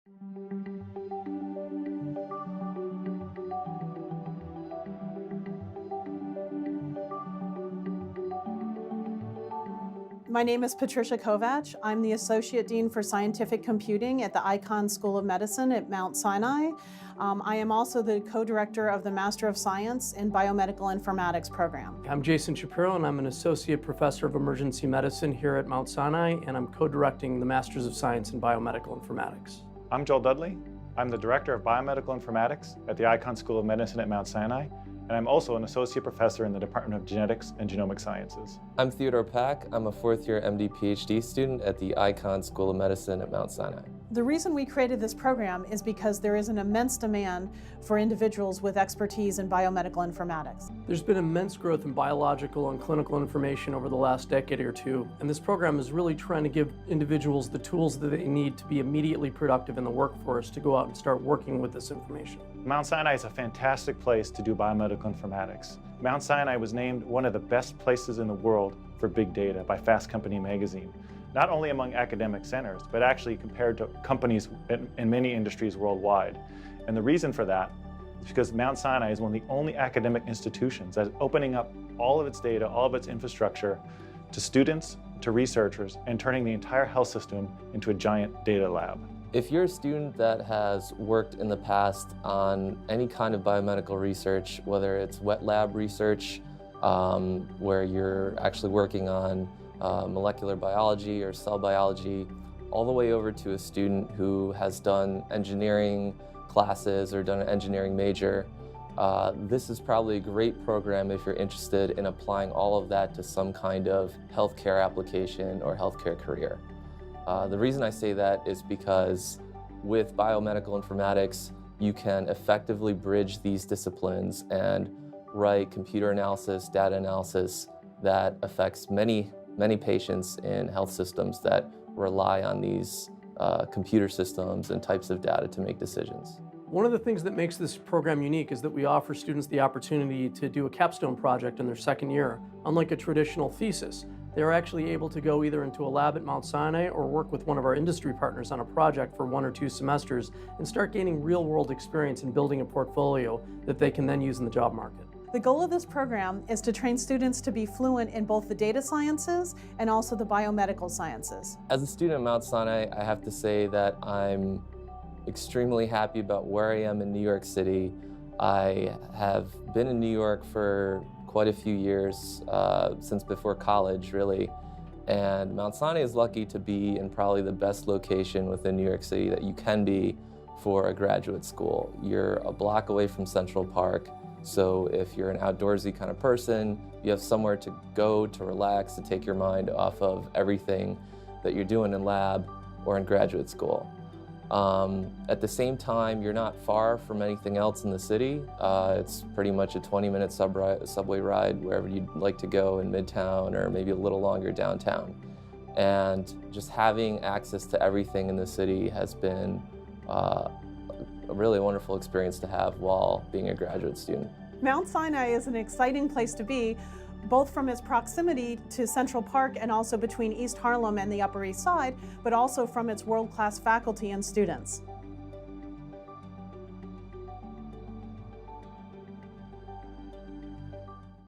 My name is Patricia Kovach. I'm the Associate Dean for Scientific Computing at the Icahn School of Medicine at Mount Sinai. I am also the co-director of the Master of Science in Biomedical Informatics program. I'm Jason Shapiro, and I'm an Associate Professor of Emergency Medicine here at Mount Sinai, and I'm co-directing the Masters of Science in Biomedical Informatics. I'm Joel Dudley. I'm the Director of Biomedical Informatics at the Icahn School of Medicine at Mount Sinai, and I'm also an Associate Professor in the Department of Genetics and Genomic Sciences. I'm Theodore Pak. I'm a fourth-year MD PhD student at the Icahn School of Medicine at Mount Sinai. The reason we created this program is because there is an immense demand for individuals with expertise in biomedical informatics. There's been immense growth in biological and clinical information over the last decade or two, and this program is really trying to give individuals the tools that they need to be immediately productive in the workforce to go out and start working with this information. Mount Sinai is a fantastic place to do biomedical informatics. Mount Sinai was named one of the best places in the world for big data by Fast Company magazine, not only among academic centers, but actually compared to companies in many industries worldwide. And the reason for that is because Mount Sinai is one of the only academic institutions that is opening up all of its data, all of its infrastructure to students, to researchers, and turning the entire health system into a giant data lab. If you're a student that has worked in the past on any kind of biomedical research, whether it's wet lab research, where you're actually working on molecular biology or cell biology, all the way over to a student who has done engineering classes or done an engineering major, this is probably a great program if you're interested in applying all of that to some kind of healthcare application or healthcare career. The reason I say that is because with biomedical informatics, you can effectively bridge these disciplines and write computer analysis, data analysis that affects many patients in health systems that rely on these computer systems and types of data to make decisions. One of the things that makes this program unique is that we offer students the opportunity to do a capstone project in their second year, unlike a traditional thesis. They're actually able to go either into a lab at Mount Sinai or work with one of our industry partners on a project for 1 or 2 semesters and start gaining real-world experience in building a portfolio that they can then use in the job market. The goal of this program is to train students to be fluent in both the data sciences and also the biomedical sciences. As a student at Mount Sinai, I have to say that I'm extremely happy about where I am in New York City. I have been in New York for quite a few years, since before college, really. And Mount Sinai is lucky to be in probably the best location within New York City that you can be for a graduate school. You're a block away from Central Park, so if you're an outdoorsy kind of person, you have somewhere to go to relax, to take your mind off of everything that you're doing in lab or in graduate school. At the same time, you're not far from anything else in the city. It's pretty much a 20-minute subway ride wherever you'd like to go in Midtown or maybe a little longer downtown. And just having access to everything in the city has been a really wonderful experience to have while being a graduate student. Mount Sinai is an exciting place to be, both from its proximity to Central Park and also between East Harlem and the Upper East Side, but also from its world-class faculty and students.